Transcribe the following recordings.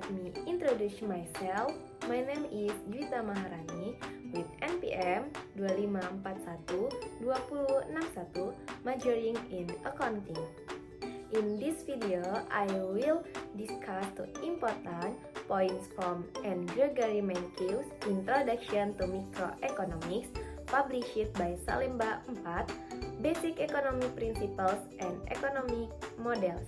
me introduce myself. My name is Juwita Maharani with NPM 25412061, majoring in accounting. In this video, I will discuss the important points from Gregory Mankiw's Introduction to Microeconomics, published by Salemba 4, Basic Economic Principles and Economic Models.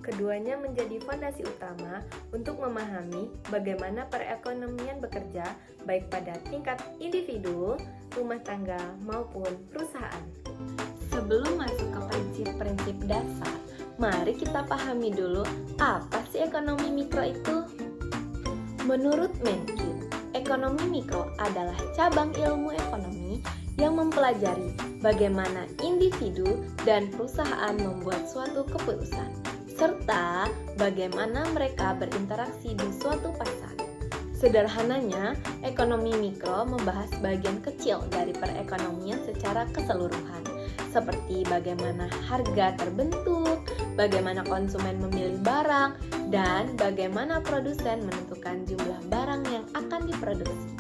Keduanya menjadi fondasi utama untuk memahami bagaimana perekonomian bekerja baik pada tingkat individu, rumah tangga, maupun perusahaan. Sebelum masuk ke prinsip-prinsip dasar, mari kita pahami dulu apa sih ekonomi mikro itu. Menurut Mankiw, ekonomi mikro adalah cabang ilmu ekonomi yang mempelajari bagaimana individu dan perusahaan membuat suatu keputusan, serta bagaimana mereka berinteraksi di suatu pasar. Sederhananya, ekonomi mikro membahas bagian kecil dari perekonomian secara keseluruhan, seperti bagaimana harga terbentuk, bagaimana konsumen memilih barang, dan bagaimana produsen menentukan jumlah barang yang akan diproduksi.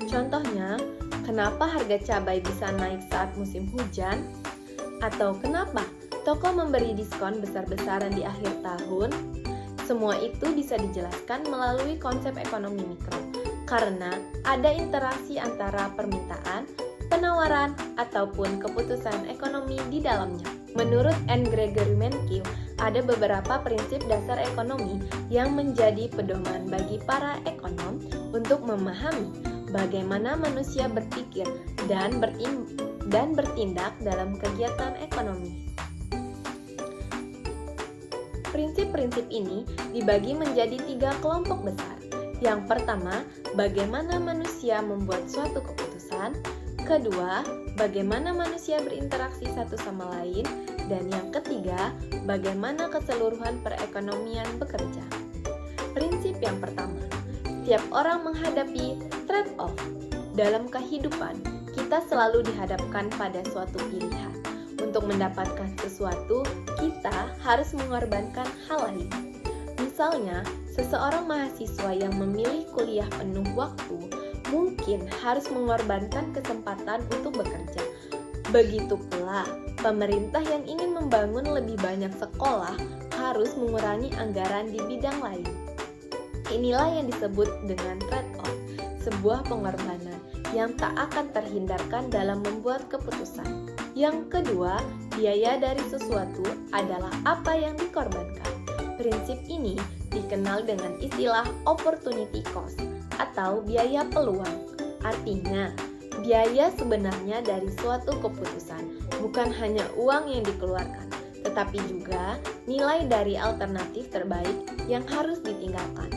Contohnya, kenapa harga cabai bisa naik saat musim hujan? Atau kenapa toko memberi diskon besar-besaran di akhir tahun? Semua itu bisa dijelaskan melalui konsep ekonomi mikro, karena ada interaksi antara permintaan, penawaran, ataupun keputusan ekonomi di dalamnya. Menurut Gregory Mankiw, ada beberapa prinsip dasar ekonomi yang menjadi pedoman bagi para ekonom untuk memahami bagaimana manusia berpikir dan bertindak dalam kegiatan ekonomi. Prinsip-prinsip ini dibagi menjadi 3 kelompok besar. Yang pertama, bagaimana manusia membuat suatu keputusan. Kedua, bagaimana manusia berinteraksi satu sama lain. Dan yang ketiga, bagaimana keseluruhan perekonomian bekerja. Prinsip yang pertama, setiap orang menghadapi trade-off. Dalam kehidupan, kita selalu dihadapkan pada suatu pilihan. Untuk mendapatkan sesuatu, kita harus mengorbankan hal lain. Misalnya, seseorang mahasiswa yang memilih kuliah penuh waktu mungkin harus mengorbankan kesempatan untuk bekerja. Begitu pula, pemerintah yang ingin membangun lebih banyak sekolah harus mengurangi anggaran di bidang lain. Inilah yang disebut dengan trade-off, sebuah pengorbanan yang tak akan terhindarkan dalam membuat keputusan. Yang kedua, biaya dari sesuatu adalah apa yang dikorbankan. Prinsip ini dikenal dengan istilah opportunity cost atau biaya peluang. Artinya, biaya sebenarnya dari suatu keputusan bukan hanya uang yang dikeluarkan, tetapi juga nilai dari alternatif terbaik yang harus ditinggalkan.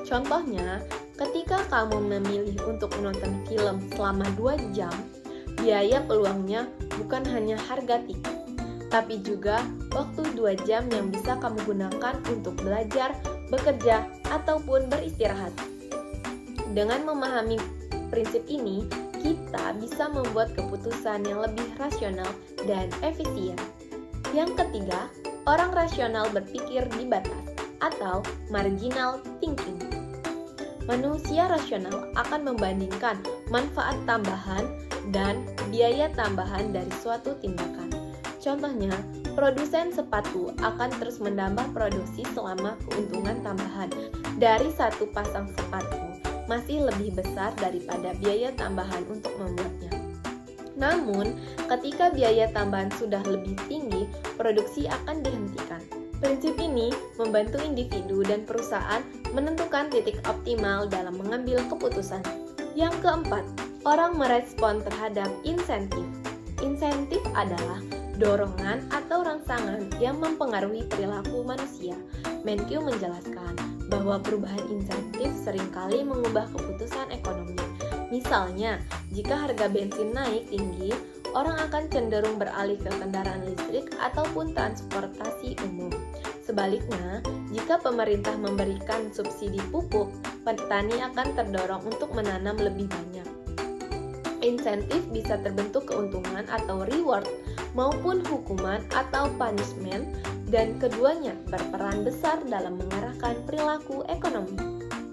Contohnya, ketika kamu memilih untuk menonton film selama 2 jam, biaya peluangnya bukan hanya harga tiket, tapi juga waktu 2 jam yang bisa kamu gunakan untuk belajar, bekerja, ataupun beristirahat. Dengan memahami prinsip ini, kita bisa membuat keputusan yang lebih rasional dan efisien. Yang ketiga, orang rasional berpikir di batas atau marginal thinking. Manusia rasional akan membandingkan manfaat tambahan dan biaya tambahan dari suatu tindakan. Contohnya, produsen sepatu akan terus menambah produksi selama keuntungan tambahan dari satu pasang sepatu masih lebih besar daripada biaya tambahan untuk membuatnya. Namun, ketika biaya tambahan sudah lebih tinggi, produksi akan dihentikan. Prinsip ini membantu individu dan perusahaan menentukan titik optimal dalam mengambil keputusan. Yang keempat, orang merespon terhadap insentif. Insentif adalah dorongan atau rangsangan yang mempengaruhi perilaku manusia. Mankiw menjelaskan bahwa perubahan insentif seringkali mengubah keputusan ekonomi. Misalnya, jika harga bensin naik tinggi, orang akan cenderung beralih ke kendaraan listrik ataupun transportasi umum. Sebaliknya, jika pemerintah memberikan subsidi pupuk, petani akan terdorong untuk menanam lebih banyak. Insentif bisa terbentuk keuntungan atau reward maupun hukuman atau punishment dan keduanya berperan besar dalam mengarahkan perilaku ekonomi.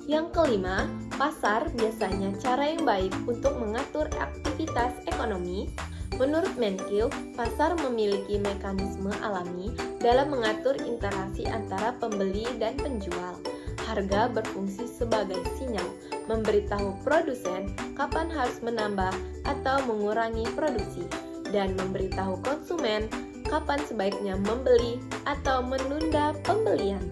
Yang kelima, pasar biasanya cara yang baik untuk mengatur aktivitas ekonomi. Menurut Menkyu, pasar memiliki mekanisme alami dalam mengatur interaksi antara pembeli dan penjual. Harga berfungsi sebagai sinyal, memberitahu produsen kapan harus menambah atau mengurangi produksi, dan memberitahu konsumen kapan sebaiknya membeli atau menunda pembelian.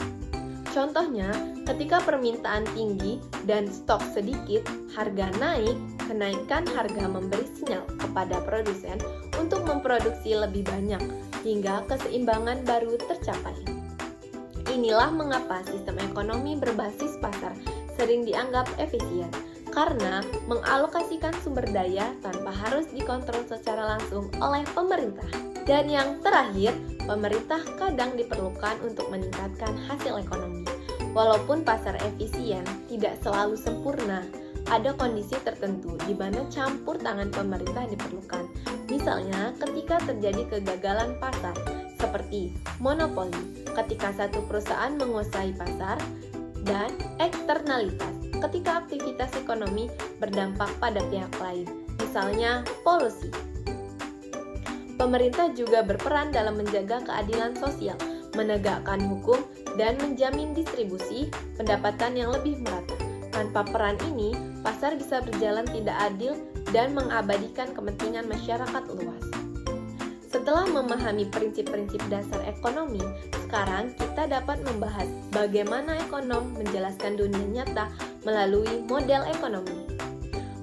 Contohnya, ketika permintaan tinggi dan stok sedikit, harga naik. Kenaikan harga memberi sinyal kepada produsen untuk memproduksi lebih banyak hingga keseimbangan baru tercapai. Inilah mengapa sistem ekonomi berbasis pasar sering dianggap efisien, karena mengalokasikan sumber daya tanpa harus dikontrol secara langsung oleh pemerintah. Dan yang terakhir, pemerintah kadang diperlukan untuk meningkatkan hasil ekonomi. Walaupun pasar efisien tidak selalu sempurna, ada kondisi tertentu di mana campur tangan pemerintah diperlukan. Misalnya, ketika terjadi kegagalan pasar, seperti monopoli, ketika satu perusahaan menguasai pasar, dan eksternalitas, ketika aktivitas ekonomi berdampak pada pihak lain, misalnya polusi. Pemerintah juga berperan dalam menjaga keadilan sosial, menegakkan hukum, dan menjamin distribusi pendapatan yang lebih merata. Tanpa peran ini, pasar bisa berjalan tidak adil dan mengabadikan kepentingan masyarakat luas. Setelah memahami prinsip-prinsip dasar ekonomi, sekarang kita dapat membahas bagaimana ekonom menjelaskan dunia nyata melalui model ekonomi.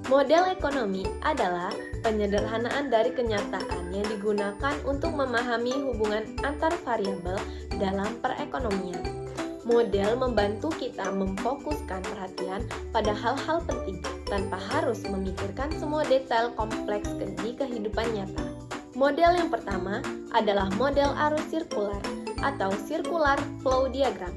Model ekonomi adalah penyederhanaan dari kenyataan yang digunakan untuk memahami hubungan antar variabel dalam perekonomian. Model membantu kita memfokuskan perhatian pada hal-hal penting tanpa harus memikirkan semua detail kompleks di kehidupan nyata. Model yang pertama adalah model arus sirkular atau circular flow diagram.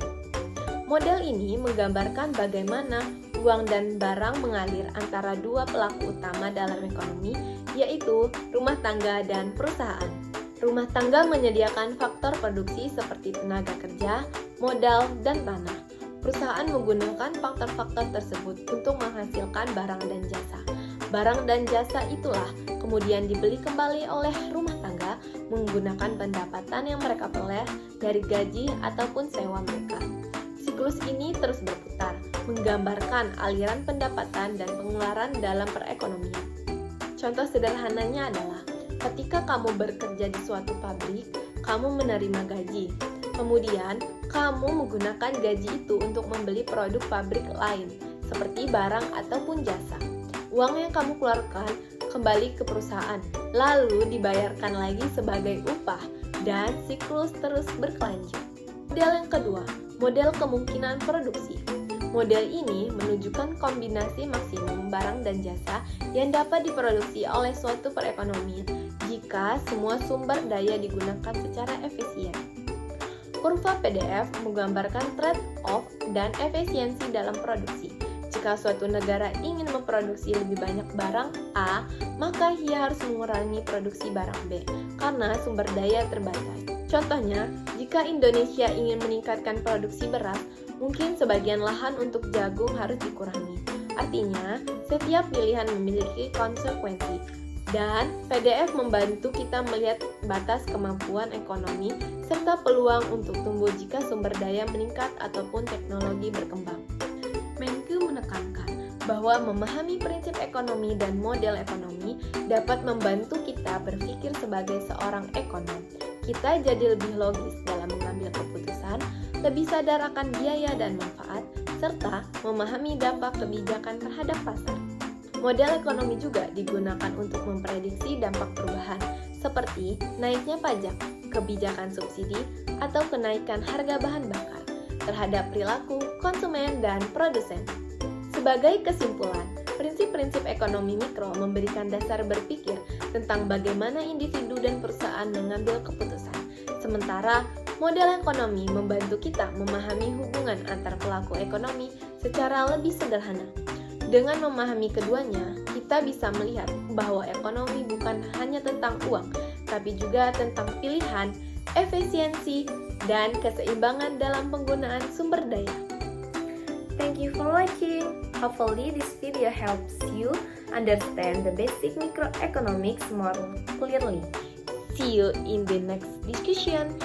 Model ini menggambarkan bagaimana uang dan barang mengalir antara dua pelaku utama dalam ekonomi, yaitu rumah tangga dan perusahaan. Rumah tangga menyediakan faktor produksi seperti tenaga kerja, modal, dan tanah. Perusahaan menggunakan faktor-faktor tersebut untuk menghasilkan barang dan jasa. Barang dan jasa itulah kemudian dibeli kembali oleh rumah tangga menggunakan pendapatan yang mereka peroleh dari gaji ataupun sewa mereka. Siklus ini terus berputar, menggambarkan aliran pendapatan dan pengeluaran dalam perekonomian. Contoh sederhananya adalah ketika kamu bekerja di suatu pabrik, kamu menerima gaji. Kemudian, kamu menggunakan gaji itu untuk membeli produk pabrik lain, seperti barang ataupun jasa. Uang yang kamu keluarkan kembali ke perusahaan, lalu dibayarkan lagi sebagai upah, dan siklus terus berkelanjut. Model yang kedua, model kemungkinan produksi. Model ini menunjukkan kombinasi maksimum barang dan jasa yang dapat diproduksi oleh suatu perekonomian jika semua sumber daya digunakan secara efisien. Kurva PDF menggambarkan trade-off dan efisiensi dalam produksi. Jika suatu negara ingin memproduksi lebih banyak barang A, maka ia harus mengurangi produksi barang B karena sumber daya terbatas. Contohnya, jika Indonesia ingin meningkatkan produksi beras, mungkin sebagian lahan untuk jagung harus dikurangi. Artinya, setiap pilihan memiliki konsekuensi. Dan PDF membantu kita melihat batas kemampuan ekonomi serta peluang untuk tumbuh jika sumber daya meningkat ataupun teknologi berkembang. Menkyu menekankan bahwa memahami prinsip ekonomi dan model ekonomi dapat membantu kita berpikir sebagai seorang ekonom. Kita jadi lebih logis dalam mengambil keputusan, lebih sadar akan biaya dan manfaat, serta memahami dampak kebijakan terhadap pasar. Model ekonomi juga digunakan untuk memprediksi dampak perubahan, seperti naiknya pajak, kebijakan subsidi, atau kenaikan harga bahan bakar terhadap perilaku konsumen dan produsen. Sebagai kesimpulan, prinsip-prinsip ekonomi mikro memberikan dasar berpikir tentang bagaimana individu dan perusahaan mengambil keputusan. Sementara, model ekonomi membantu kita memahami hubungan antar pelaku ekonomi secara lebih sederhana. Dengan memahami keduanya, kita bisa melihat bahwa ekonomi bukan hanya tentang uang, tapi juga tentang pilihan, efisiensi, dan keseimbangan dalam penggunaan sumber daya. Thank you for watching. Hopefully this video helps you understand the basic microeconomics more clearly. See you in the next discussion.